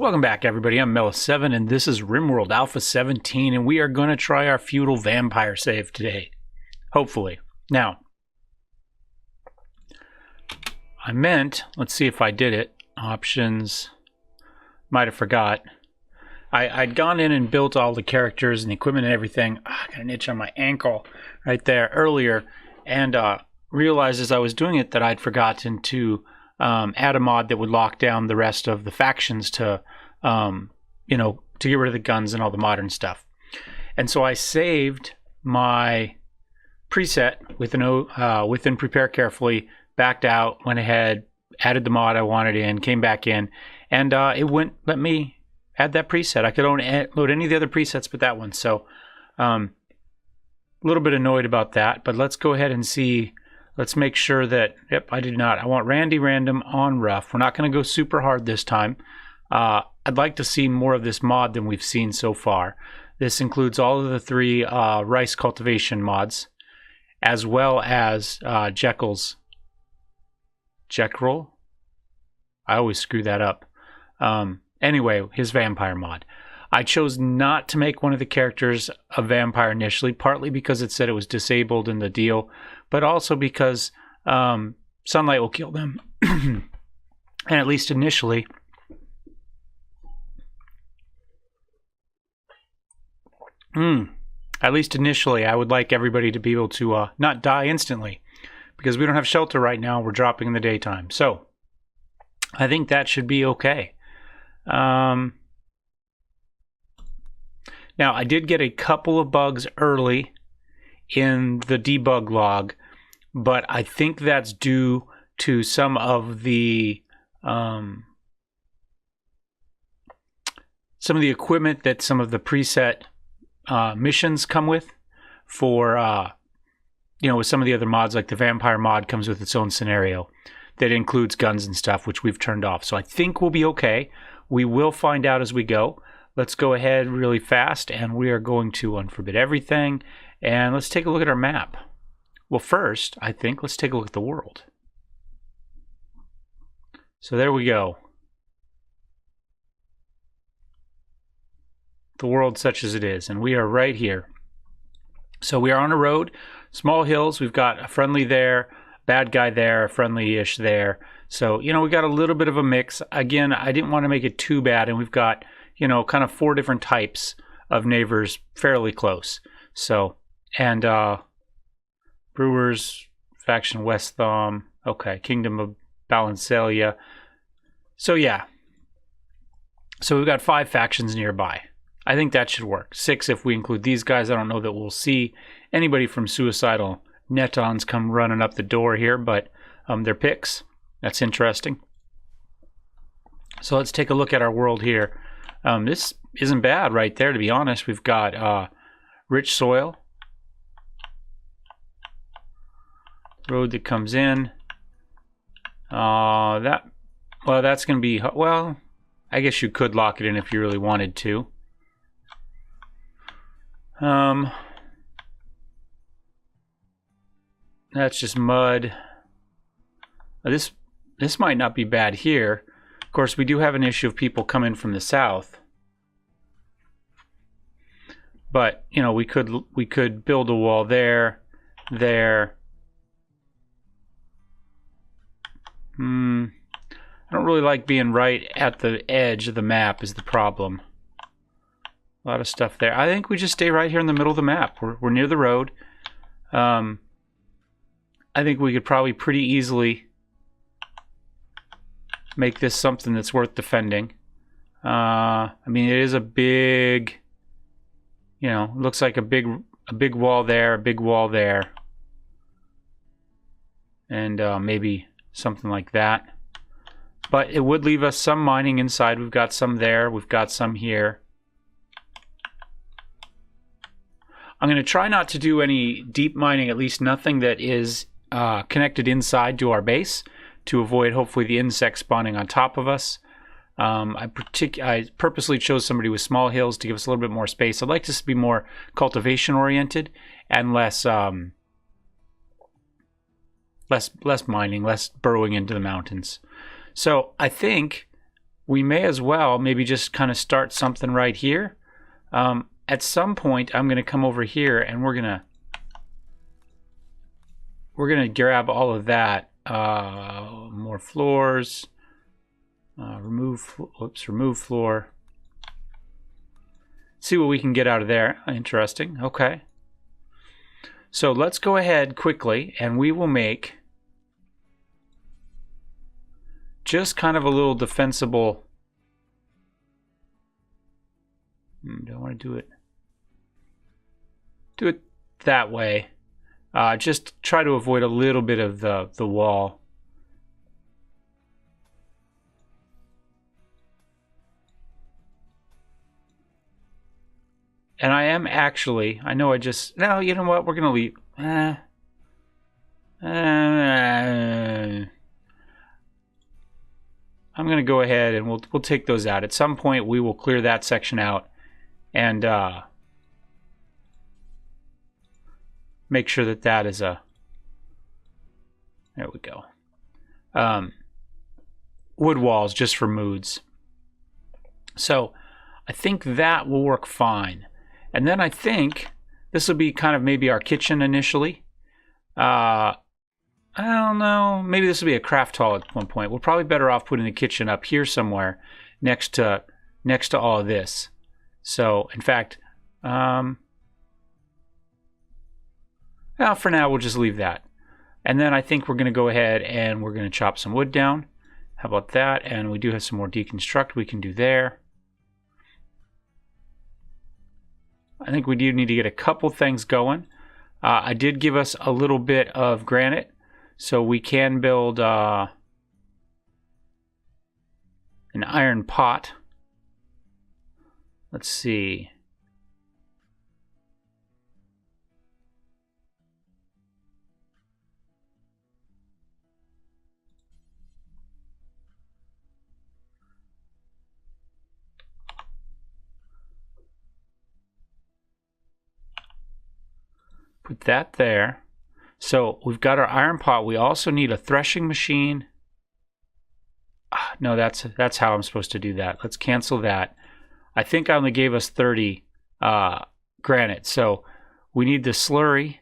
Welcome back, everybody. I'm Mellowseven, and this is Rimworld A17, and we are going to try our Feudal Vampire save today. Hopefully. Now, let's see if I did it. Options. Might have forgot. I'd gone in and built all the characters and the equipment and everything. I got an itch on my ankle right there earlier, and realized as I was doing it that I'd forgotten to add a mod that would lock down the rest of the factions to, to get rid of the guns and all the modern stuff. And so I saved my preset within prepare carefully, backed out, went ahead, added the mod I wanted in, came back in, and it wouldn't let me add that preset. I could load any of the other presets but that one. So a little bit annoyed about that, but let's go ahead and see. Let's make sure that, yep, I did not. I want Randy Random on rough. We're not going to go super hard this time. I'd like to see more of this mod than we've seen so far. This includes all of the three rice cultivation mods, as well as Jecrell. I always screw that up. Anyway, his vampire mod. I chose not to make one of the characters a vampire initially, partly because it said it was disabled in the deal, but also because sunlight will kill them. And at least initially, I would like everybody to be able to not die instantly, because we don't have shelter right now. We're dropping in the daytime. So I think that should be okay. Now, I did get a couple of bugs early in the debug log, but I think that's due to some of the equipment that some of the preset missions come with. For with some of the other mods, like the vampire mod comes with its own scenario that includes guns and stuff, which we've turned off. So I think we'll be okay. We will find out as we go. Let's go ahead really fast, and we are going to unforbid everything. And let's take a look at our map. Well, first, I think, let's take a look at the world. So there we go. The world such as it is, and we are right here. So we are on a road, small hills. We've got a friendly there, bad guy there, a friendly-ish there. So, we got a little bit of a mix. Again, I didn't want to make it too bad, and we've got kind of 4 different types of neighbors fairly close. So, and Brewers, Faction West Thumb, okay, Kingdom of Balancelia. So, yeah. So we've got 5 factions nearby. I think that should work. 6 if we include these guys. I don't know that we'll see anybody from Suicidal Netons come running up the door here, but they're picks. That's interesting. So let's take a look at our world here. This isn't bad right there, to be honest. We've got rich soil. Road that comes in. That's going to be, well, I guess you could lock it in if you really wanted to. That's just mud. This might not be bad here. Of course, we do have an issue of people coming from the south. But, we could build a wall there. I don't really like being right at the edge of the map is the problem. A lot of stuff there. I think we just stay right here in the middle of the map. We're near the road. I think we could probably pretty easily make this something that's worth defending. It is a big, it looks like a big wall there, a big wall there, and maybe something like that. But it would leave us some mining inside. We've got some there. We've got some here. I'm going to try not to do any deep mining, at least nothing that is connected inside to our base, to avoid hopefully the insects spawning on top of us. I purposely chose somebody with small hills to give us a little bit more space. I'd like this to be more cultivation oriented and less mining, less burrowing into the mountains. So I think we may as well maybe just kind of start something right here. At some point, I'm going to come over here and we're going to grab all of that. More floors. Remove floor. See what we can get out of there. Interesting. Okay. So let's go ahead quickly and we will make just kind of a little defensible. Don't want to do it that way. Just try to avoid a little bit of the wall. And I am actually, I know I just, no, you know what, we're going to leave. I'm going to go ahead and we'll take those out. At some point we will clear that section out and make sure that that is a, there we go. Wood walls just for moods. So I think that will work fine. And then I think this will be kind of maybe our kitchen initially. I don't know. Maybe this will be a craft hall at one point. We're probably better off putting the kitchen up here somewhere next to all of this. So, in fact, well, for now we'll just leave that. And then I think we're going to go ahead and we're going to chop some wood down. How about that? And we do have some more deconstruct we can do there. I think we do need to get a couple things going. I did give us a little bit of granite, so we can build an iron pot. Let's see. Put that there. So we've got our iron pot. We also need a threshing machine. No, that's how I'm supposed to do that. Let's cancel that. I think I only gave us 30 granite. So we need the slurry.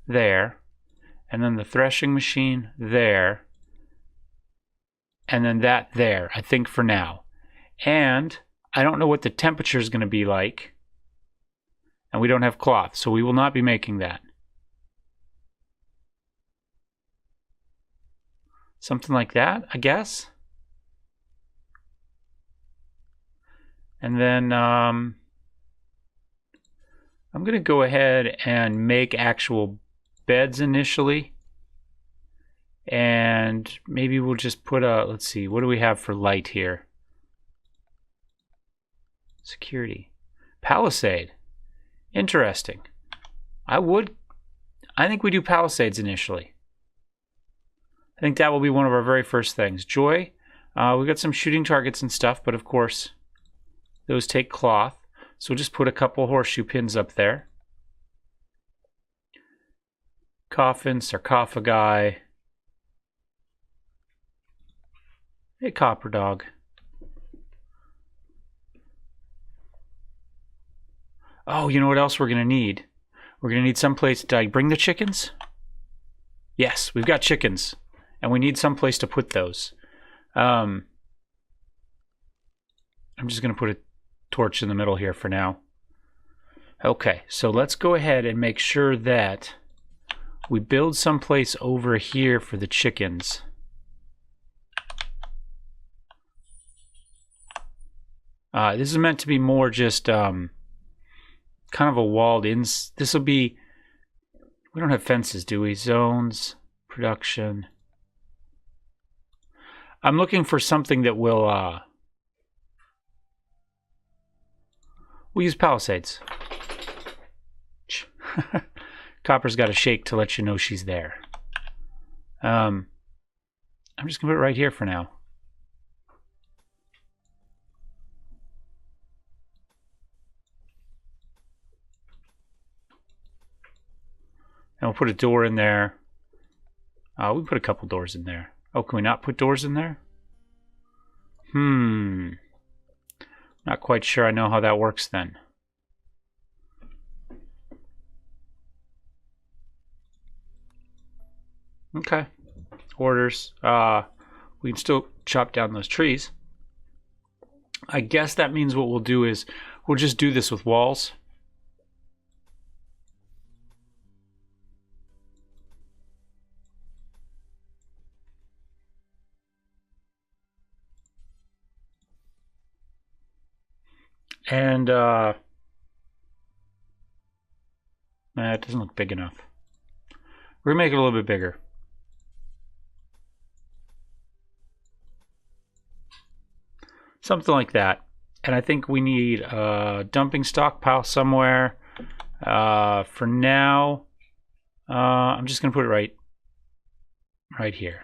There. And then the threshing machine there. And then that there, I think for now. And I don't know what the temperature is going to be like. And we don't have cloth, so we will not be making that. Something like that, I guess. And then I'm going to go ahead and make actual beds initially. And maybe we'll just put a, let's see, what do we have for light here? Security. Palisade. Interesting. I think we do palisades initially. I think that will be one of our very first things. Joy. We've got some shooting targets and stuff, but of course, those take cloth. So we'll just put a couple horseshoe pins up there. Coffin, sarcophagi. Hey, copper dog. Oh, you know what else we're going to need? We're going to need someplace. Did I bring the chickens? Yes, we've got chickens. And we need someplace to put those. I'm just going to put a torch in the middle here for now. Okay, so let's go ahead and make sure that we build someplace over here for the chickens. This is meant to be more just kind of a walled in. This will be, we don't have fences, do we? Zones, production. I'm looking for something that will, we'll use palisades. Copper's got a shake to let you know she's there. I'm just going to put it right here for now. And we'll put a door in there. We put a couple doors in there. Oh, can we not put doors in there? Not quite sure I know how that works then. Okay. Orders. We can still chop down those trees. I guess that means what we'll do is we'll just do this with walls. And it doesn't look big enough. We're gonna make it a little bit bigger. Something like that. And I think we need a dumping stockpile somewhere. For now, I'm just gonna put it right here.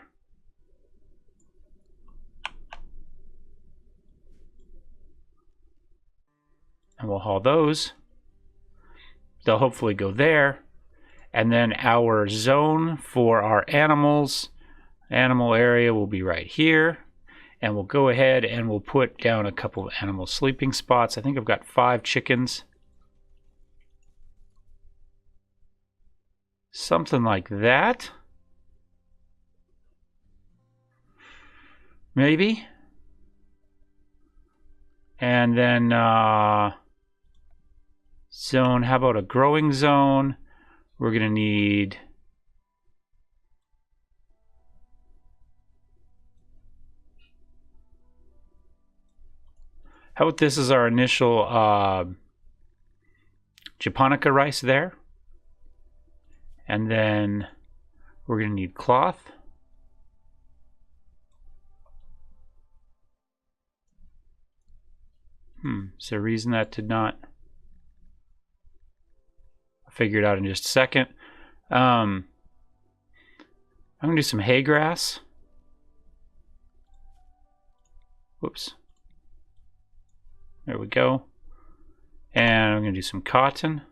And we'll haul those. They'll hopefully go there. And then our zone for our animals, animal area will be right here. And we'll go ahead and we'll put down a couple of animal sleeping spots. I think I've got 5 chickens. Something like that. Maybe. And then zone, how about a growing zone? We're going to need how about this is our initial japonica rice there. And then we're going to need cloth. Is there a reason that did not? I'll figure it out in just a second. I'm going to do some hay grass. Whoops. There we go. And I'm going to do some cotton.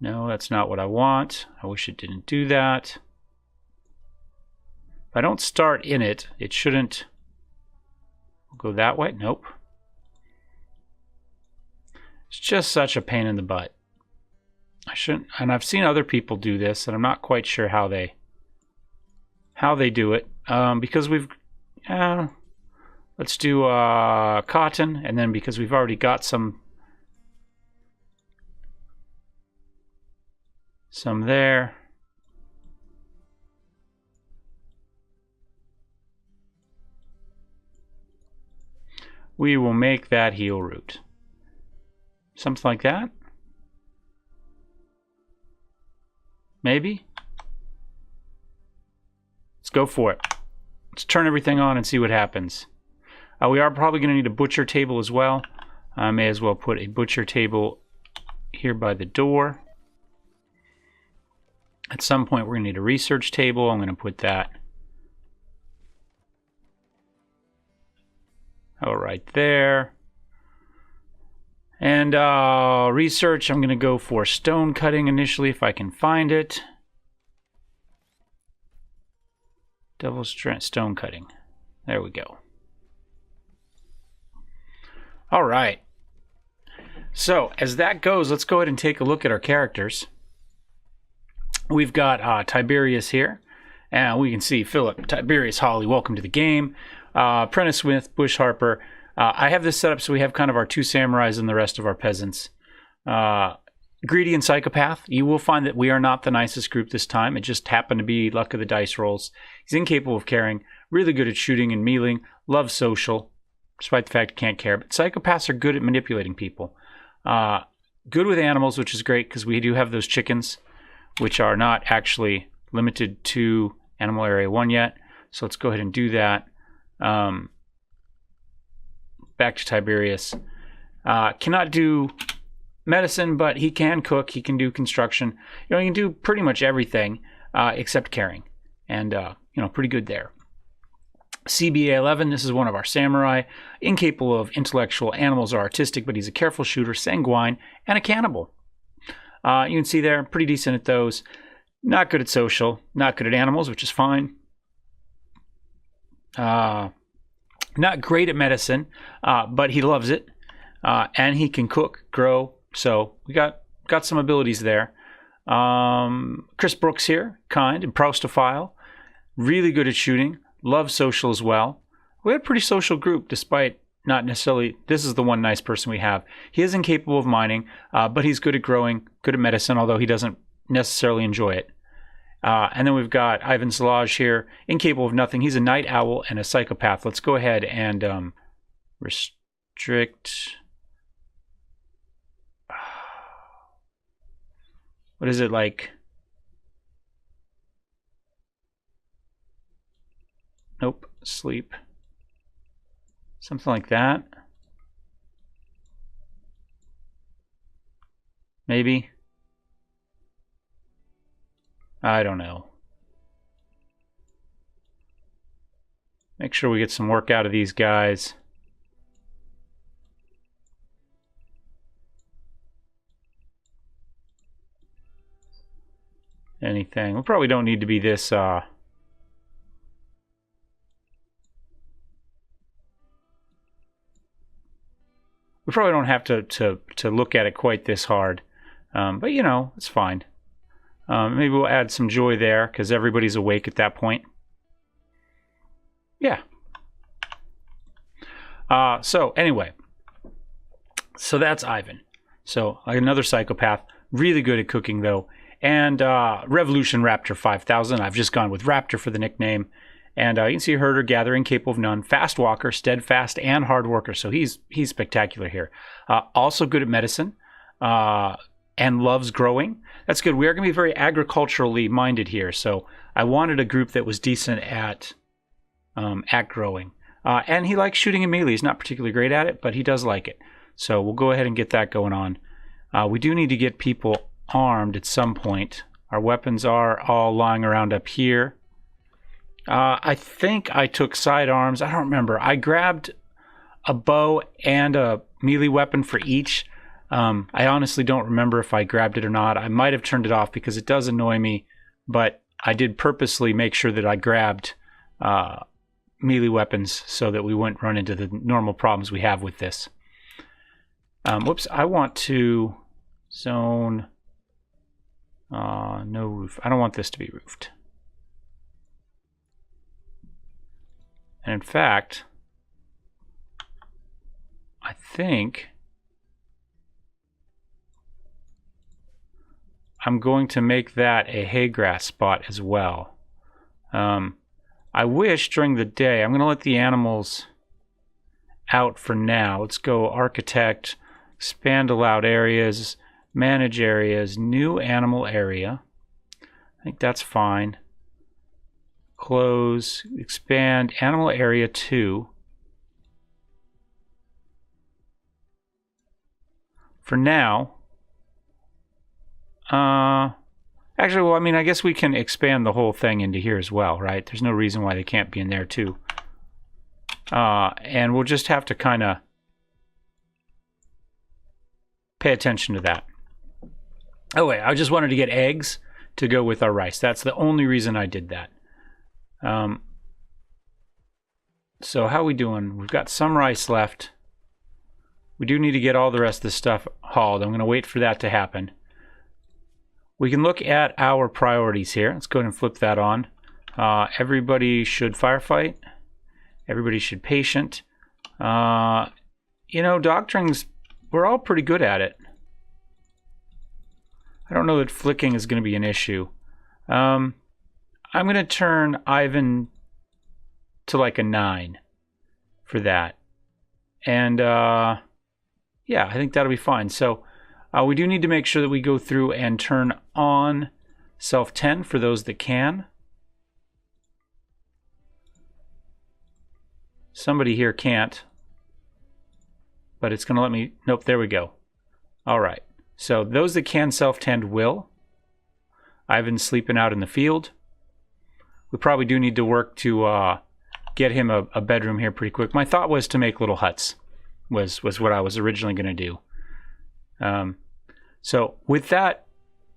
No, that's not what I want. I wish it didn't do that. If I don't start in it, it shouldn't go that way. Nope. It's just such a pain in the butt. I shouldn't, and I've seen other people do this, and I'm not quite sure how they do it. Because we've, let's do cotton, and then because we've already got some there. We will make that heel root. Something like that. Maybe. Let's go for it. Let's turn everything on and see what happens. We are probably going to need a butcher table as well. I may as well put a butcher table here by the door. At some point we're going to need a research table. I'm going to put that right there. And research, I'm going to go for stone cutting initially if I can find it. Double strength stone cutting. There we go. All right. So as that goes, let's go ahead and take a look at our characters. We've got Tiberius here. And we can see Philip, Tiberius, Holly, welcome to the game. Apprentice Smith, Bush Harper. I have this set up so we have kind of our 2 samurais and the rest of our peasants. Greedy and Psychopath. You will find that we are not the nicest group this time. It just happened to be luck of the dice rolls. He's incapable of caring, really good at shooting and mealing, loves social, despite the fact he can't care. But psychopaths are good at manipulating people. Good with animals, which is great because we do have those chickens, which are not actually limited to Animal Area 1 yet. So let's go ahead and do that. Back to Tiberius. Cannot do medicine, but he can cook. He can do construction. He can do pretty much everything except caring. And, pretty good there. CBA11, this is one of our samurai. Incapable of intellectual animals or artistic, but he's a careful shooter, sanguine, and a cannibal. You can see there, pretty decent at those. Not good at social, not good at animals, which is fine. Not great at medicine, but he loves it. And he can cook, grow. So we got some abilities there. Chris Brooks here, kind and prostophile. Really good at shooting. Loves social as well. We had a pretty social group, despite not necessarily... This is the one nice person we have. He is incapable of mining, but he's good at growing, good at medicine, although he doesn't necessarily enjoy it. And then we've got Ivan Zalaj here, incapable of nothing. He's a night owl and a psychopath. Let's go ahead and restrict... What is it like? Nope, sleep. Something like that. Maybe. I don't know. Make sure we get some work out of these guys. Anything. We probably don't need to be this... We probably don't have to look at it quite this hard. But, you know, it's fine. Maybe we'll add some joy there, because everybody's awake at that point. Yeah. So, anyway. So that's Ivan. So, another psychopath. Really good at cooking, though. And Revolution Raptor 5000. I've just gone with Raptor for the nickname. And you can see herder, gatherer, incapable of none, fast walker, steadfast, and hard worker. So he's spectacular here. Also good at medicine and loves growing. That's good. We are going to be very agriculturally minded here. So I wanted a group that was decent at growing. And he likes shooting and melee. He's not particularly great at it, but he does like it. So we'll go ahead and get that going on. We do need to get people armed at some point. Our weapons are all lying around up here. I think I took sidearms. I don't remember. I grabbed a bow and a melee weapon for each. I honestly don't remember if I grabbed it or not. I might have turned it off because it does annoy me, but I did purposely make sure that I grabbed melee weapons so that we wouldn't run into the normal problems we have with this. Whoops, I want to zone... no roof. I don't want this to be roofed. And in fact, I think I'm going to make that a hay grass spot as well. I wish during the day, I'm going to let the animals out for now. Let's go architect, expand allowed areas, manage areas, new animal area. I think that's fine. Close, expand, animal area 2. For now, actually, well, I mean, I guess we can expand the whole thing into here as well, right? There's no reason why they can't be in there too. And we'll just have to kind of pay attention to that. Oh wait, I just wanted to get eggs to go with our rice. That's the only reason I did that. So how are we doing? We've got some rice left. We do need to get all the rest of this stuff hauled. I'm going to wait for that to happen. We can look at our priorities here. Let's go ahead and flip that on. Everybody should firefight. Everybody should patient. You know, doctorings, we're all pretty good at it. I don't know that flicking is going to be an issue. I'm going to turn Ivan to like a 9 for that. And yeah, I think that'll be fine. So we do need to make sure that we go through and turn on self 10 for those that can. Somebody here can't, but it's going to let me... Nope, there we go. All right. So those that can self-tend will. Ivan's sleeping out in the field. We probably do need to work to get him a bedroom here pretty quick. My thought was to make little huts, was what I was originally going to do. So with that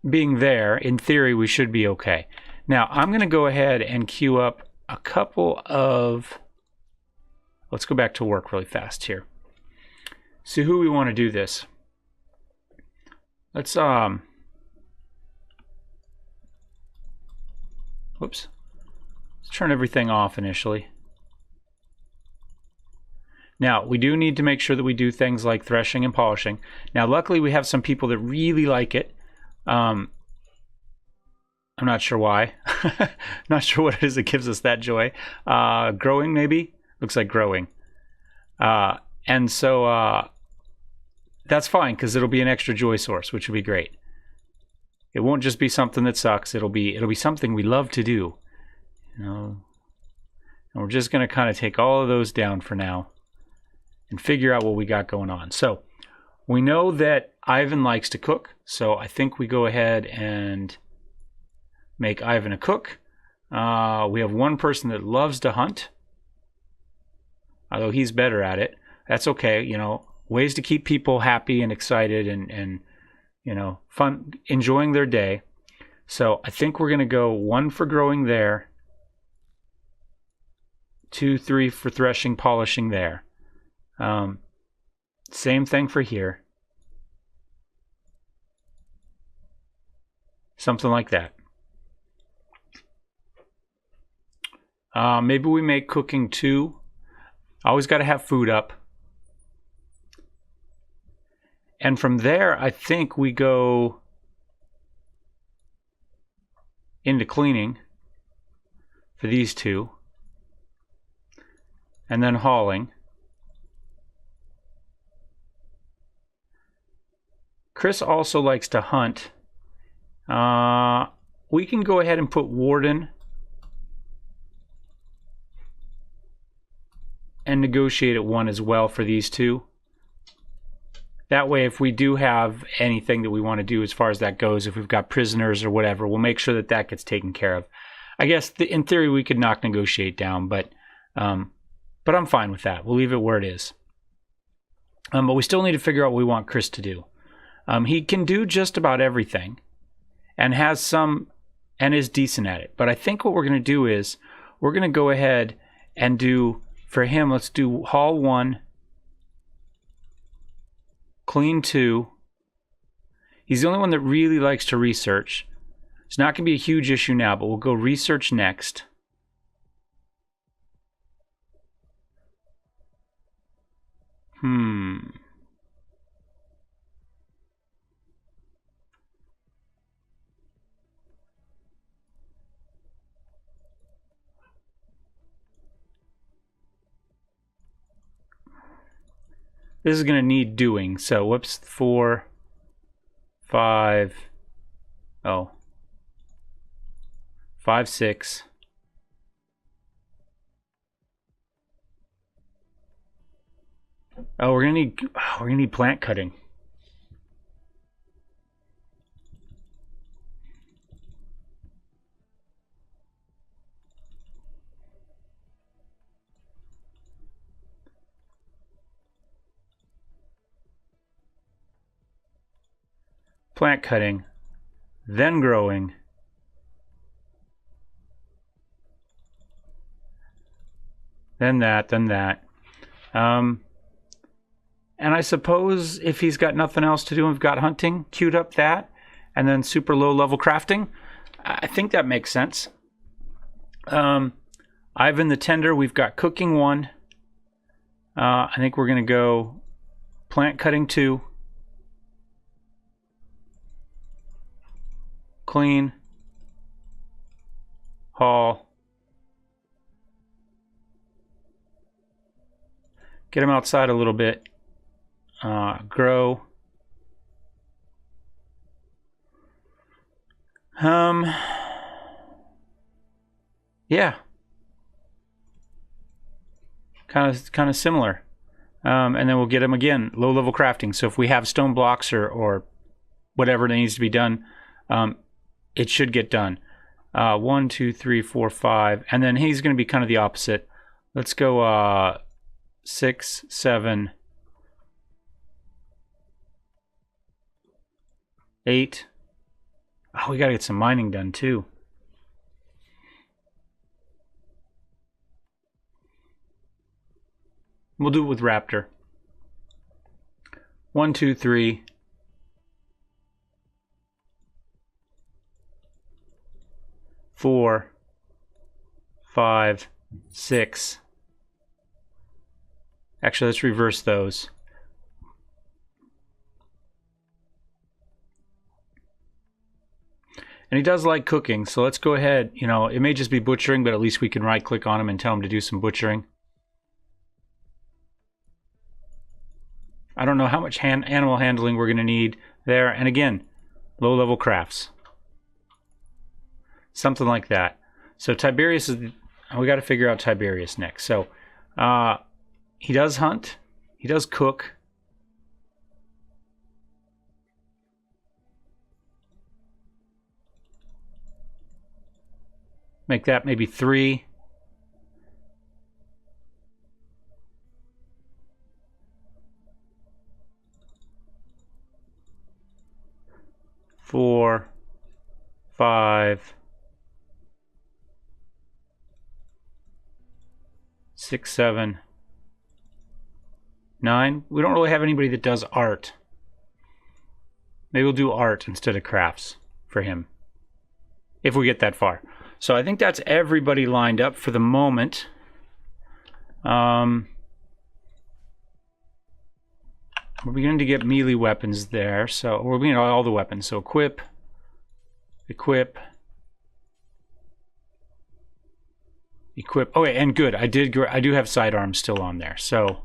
being there, in theory, we should be okay. Now, I'm going to go ahead and queue up a couple of... Let's go back to work really fast here. See who we want to do this. Let's, whoops. Let's turn everything off initially. Now, we do need to make sure that we do things like threshing and polishing. Now, luckily, we have some people that really like it. I'm not sure why. Not sure what it is that gives us that joy. Growing, maybe? Looks like growing. And so that's fine, because it'll be an extra joy source, which will be great. It won't just be something that sucks. It'll be something we love to do. You know? And we're just going to kind of take all of those down for now and figure out what we got going on. So we know that Ivan likes to cook, so I think we go ahead and make Ivan a cook. We have one person that loves to hunt, although he's better at it. That's okay, you know, ways to keep people happy and excited and you know, fun, enjoying their day. So I think we're going to go 1 for growing there, 2, 3 for threshing, polishing there. Same thing for here. Something like that. Maybe we make cooking 2. Always got to have food up. And from there, I think we go into cleaning for these 2. And then hauling. Chris also likes to hunt. We can go ahead and put Warden and negotiate at 1 as well for these 2. That way, if we do have anything that we want to do as far as that goes, if we've got prisoners or whatever, we'll make sure that that gets taken care of. I guess in theory we could knock negotiate down, but I'm fine with that. We'll leave it where it is. But we still need to figure out what we want Chris to do. He can do just about everything and has some and is decent at it. But I think what we're going to do is we're going to go ahead and do, for him, let's do haul 1, clean 2. He's the only one that really likes to research. It's not going to be a huge issue now, but we'll go research next. This is going to need doing. So, whoops, 4, 5, 5, 6. Oh, we're gonna need plant cutting. Plant cutting, then growing, then that, then that. And I suppose if he's got nothing else to do and we've got hunting, queued up that, and then super low level crafting, I think that makes sense. Ivan the Tender, we've got cooking 1. I think we're going to go plant cutting 2. Clean. Haul. Get him outside a little bit. Grow. Yeah. Kind of similar. And then we'll get him again, low level crafting. So if we have stone blocks or whatever that needs to be done, it should get done. 1, 2, 3, 4, 5. And then he's going to be kind of the opposite. Let's go 6, 7, 8, Oh, we gotta get some mining done too. We'll do it with Raptor. 1, 2, 3. 4, 5, 6. Actually, let's reverse those. And he does like cooking, so let's go ahead. You know, it may just be butchering, but at least we can right-click on him and tell him to do some butchering. I don't know how much animal handling we're going to need there. And again, low-level crafts. Something like that. So Tiberius is... we got to figure out Tiberius next. So he does hunt. He does cook. Make that maybe 3. Four, 5, 6, 7, 9. We don't really have anybody that does art. Maybe we'll do art instead of crafts for him, if we get that far. So I think that's everybody lined up for the moment. We're beginning to get melee weapons there, so we're beginning all the weapons. So equip, equip. Oh, and good. I do have sidearms still on there. So,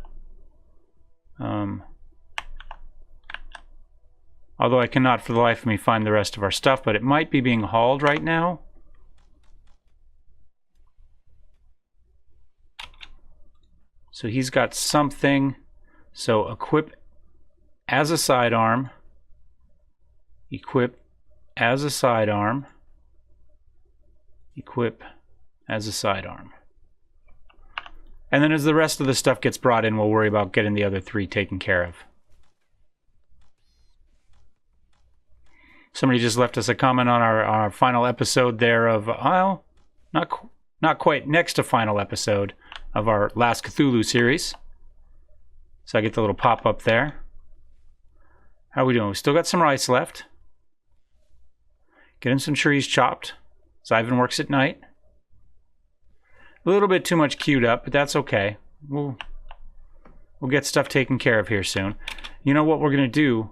although I cannot for the life of me find the rest of our stuff, but it might be being hauled right now. So he's got something. So equip as a sidearm. Equip as a sidearm. Equip as a sidearm. And then as the rest of the stuff gets brought in, we'll worry about getting the other 3 taken care of. Somebody just left us a comment on our final episode there of, well, not quite next to final episode of our last Cthulhu series. So I get the little pop-up there. How are we doing? We still got some rice left. Getting some trees chopped. Ivan works at night. A little bit too much queued up, but that's okay. We'll get stuff taken care of here soon. You know what we're going to do?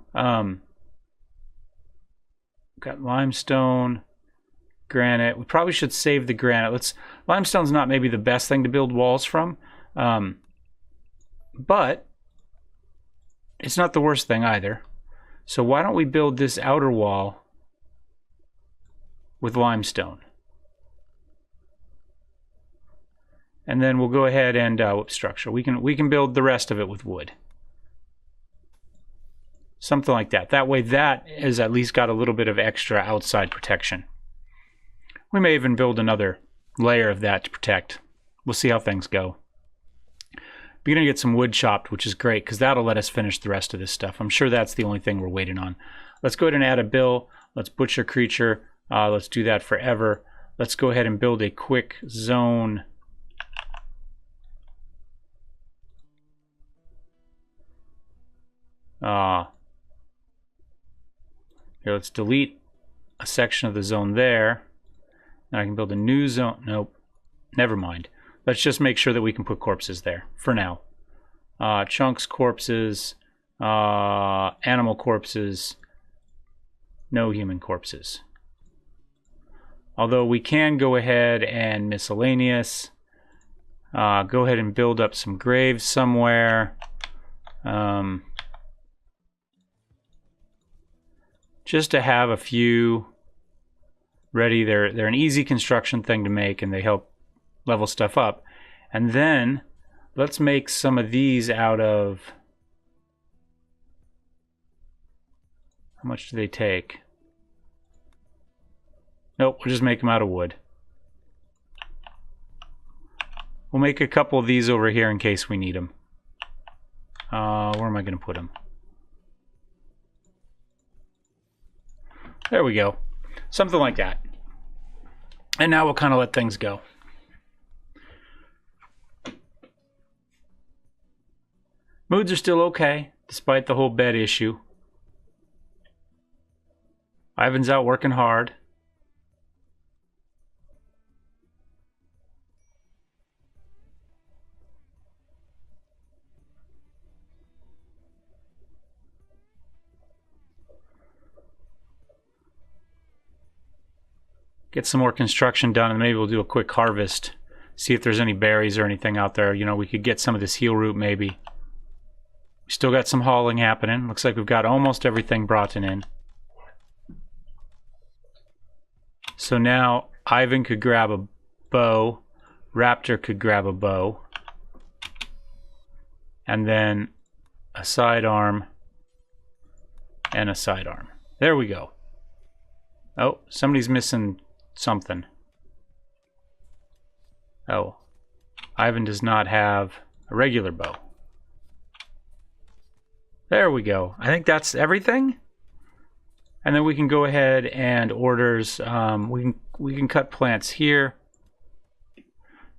Got limestone, granite. We probably should save the granite. Limestone's not maybe the best thing to build walls from, but it's not the worst thing either. So why don't we build this outer wall with limestone? And then we'll go ahead and structure. We can build the rest of it with wood. Something like that. That way that has at least got a little bit of extra outside protection. We may even build another layer of that to protect. We'll see how things go. We're going to get some wood chopped, which is great, because that'll let us finish the rest of this stuff. I'm sure that's the only thing we're waiting on. Let's go ahead and add a bill. Let's butcher creature. Let's do that forever. Let's go ahead and build a quick zone. Here, let's delete a section of the zone there. Now I can build a new zone. Nope. Never mind. Let's just make sure that we can put corpses there for now. Chunks, corpses, animal corpses, no human corpses. Although we can go ahead and miscellaneous. Go ahead and build up some graves somewhere. Just to have a few ready. They're an easy construction thing to make, and they help level stuff up. And then let's make some of these out of... How much do they take? Nope, we'll just make them out of wood. We'll make a couple of these over here in case we need them. Where am I going to put them? There we go. Something like that. And now we'll kind of let things go. Moods are still okay, despite the whole bed issue. Ivan's out working hard. Get some more construction done, and maybe we'll do a quick harvest. See if there's any berries or anything out there. You know, we could get some of this heal root maybe. We still got some hauling happening. Looks like we've got almost everything brought in. So now Ivan could grab a bow. Raptor could grab a bow. And then a sidearm and a sidearm. There we go. Oh, somebody's missing something. Oh, Ivan does not have a regular bow. There we go. I think that's everything. And then we can go ahead and orders. We can cut plants here.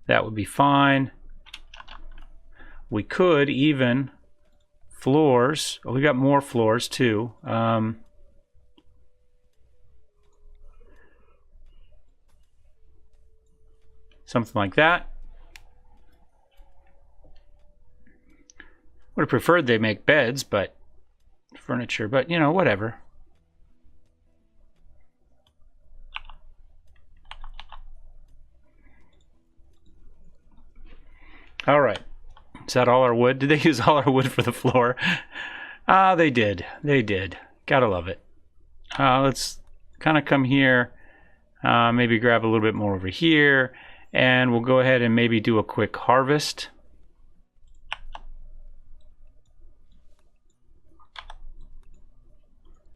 That would be fine. We could even floors. Oh, we got more floors too. Something like that. Would have preferred they make beds, but furniture, but you know, whatever. All right. Is that all our wood? Did they use all our wood for the floor? Ah, they did. They did. Gotta love it. Let's kind of come here. Maybe grab a little bit more over here. And we'll go ahead and maybe do a quick harvest.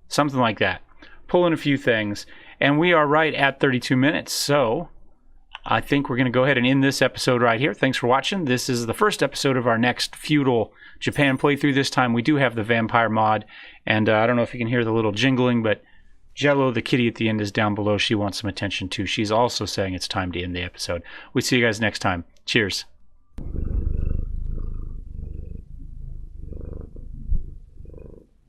Something like that. Pull in a few things. And we are right at 32 minutes. So I think we're going to go ahead and end this episode right here. Thanks for watching. This is the first episode of our next Feudal Japan playthrough. This time we do have the vampire mod. And I don't know if you can hear the little jingling, but Jello, the kitty at the end, is down below. She wants some attention too. She's also saying it's time to end the episode. We'll see you guys next time. Cheers.